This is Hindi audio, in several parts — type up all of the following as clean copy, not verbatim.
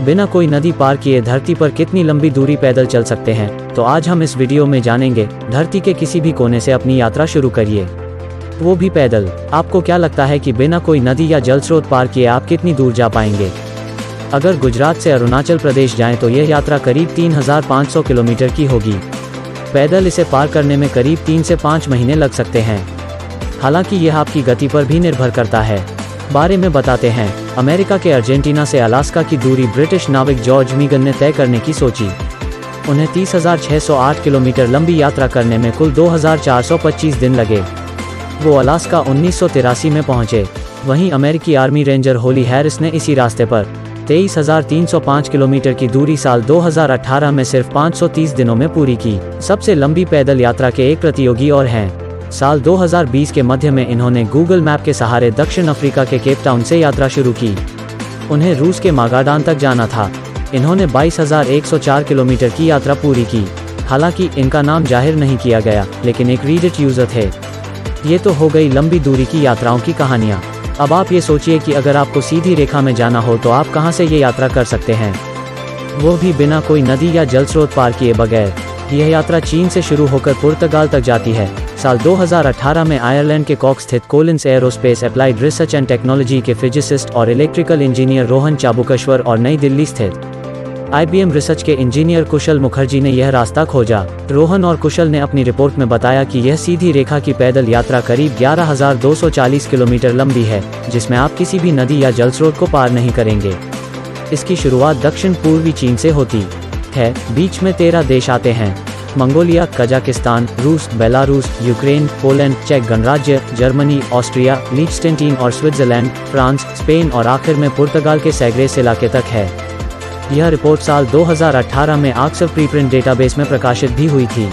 बिना कोई नदी पार किए धरती पर कितनी लंबी दूरी पैदल चल सकते हैं, तो आज हम इस वीडियो में जानेंगे। धरती के किसी भी कोने से अपनी यात्रा शुरू करिए, वो भी पैदल। आपको क्या लगता है कि बिना कोई नदी या जल स्रोत पार किए आप कितनी दूर जा पाएंगे? अगर गुजरात से अरुणाचल प्रदेश जाएं तो यह यात्रा करीब 3500 किलोमीटर की होगी। पैदल इसे पार करने में करीब 3 से 5 महीने लग सकते हैं। हालांकि यह आपकी गति पर भी निर्भर करता है। बारे में बताते हैं। अमेरिका के अर्जेंटीना से अलास्का की दूरी ब्रिटिश नाविक जॉर्ज मीगन ने तय करने की सोची। उन्हें 30,608 किलोमीटर लंबी यात्रा करने में कुल 2425 दिन लगे। वो अलास्का 1983 में पहुंचे। वहीं अमेरिकी आर्मी रेंजर होली हैरिस ने इसी रास्ते पर 23,305 किलोमीटर की दूरी साल 2018 में सिर्फ 530 दिनों में पूरी की। सबसे लंबी पैदल यात्रा के एक प्रतियोगी और हैं। साल 2020 के मध्य में इन्होंने गूगल मैप के सहारे दक्षिण अफ्रीका के केप टाउन से यात्रा शुरू की। उन्हें रूस के मागाडान तक जाना था। इन्होंने 22,104 किलोमीटर की यात्रा पूरी की। हालांकि इनका नाम जाहिर नहीं किया गया, लेकिन एक रीडिट यूजर थे। ये तो हो गई लंबी दूरी की यात्राओं की कहानियाँ। अब आप ये सोचिए कि अगर आपको सीधी रेखा में जाना हो तो आप कहाँ से ये यात्रा कर सकते हैं, वो भी बिना कोई नदी या जल स्रोत पार किए बगैर। यह यात्रा चीन से शुरू होकर पुर्तगाल तक जाती है। साल 2018 में आयरलैंड के कॉक स्थित Collins aerospace applied research and technology के फिजिसिस्ट और इलेक्ट्रिकल इंजीनियर रोहन चाबुकेश्वर और नई दिल्ली स्थित IBM रिसर्च के इंजीनियर कुशल मुखर्जी ने यह रास्ता खोजा। रोहन और कुशल ने अपनी रिपोर्ट में बताया कि यह सीधी रेखा की पैदल यात्रा करीब 11,240 किलोमीटर लंबी है, जिसमें आप किसी भी नदी या जल स्रोत को पार नहीं करेंगे। इसकी शुरुआत दक्षिण पूर्वी चीन से होती है। बीच में 13 देश आते हैं: मंगोलिया, कजाकिस्तान, रूस, बेलारूस, यूक्रेन, पोलैंड, चेक गणराज्य, जर्मनी, ऑस्ट्रिया, लिechtenstein और स्विट्जरलैंड, फ्रांस, स्पेन और आखिर में पुर्तगाल के सैग्रेस इलाके तक है। यह रिपोर्ट साल 2018 में ऑक्सफोर्ड प्रीप्रिंट डेटाबेस में प्रकाशित भी हुई थी।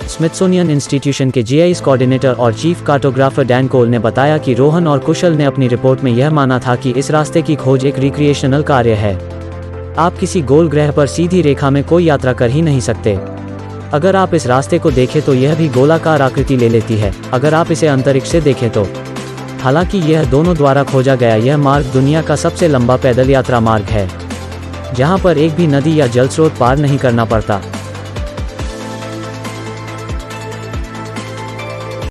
स्मिथसोनियन इंस्टीट्यूशन के GIS कोऑर्डिनेटर और चीफ कार्टोग्राफर डैन कोल ने बताया कि रोहन और कुशल ने अपनी रिपोर्ट में यह माना था कि इस रास्ते की खोज एक रिक्रिएशनल कार्य है। आप किसी गोल ग्रह पर सीधी रेखा में कोई यात्रा कर ही नहीं सकते। अगर आप इस रास्ते को देखें तो यह भी गोलाकार आकृति ले लेती है, अगर आप इसे अंतरिक्ष से देखें तो। हालांकि यह दोनों द्वारा खोजा गया यह मार्ग दुनिया का सबसे लंबा पैदल यात्रा मार्ग है, जहां पर एक भी नदी या जल स्रोत पार नहीं करना पड़ता।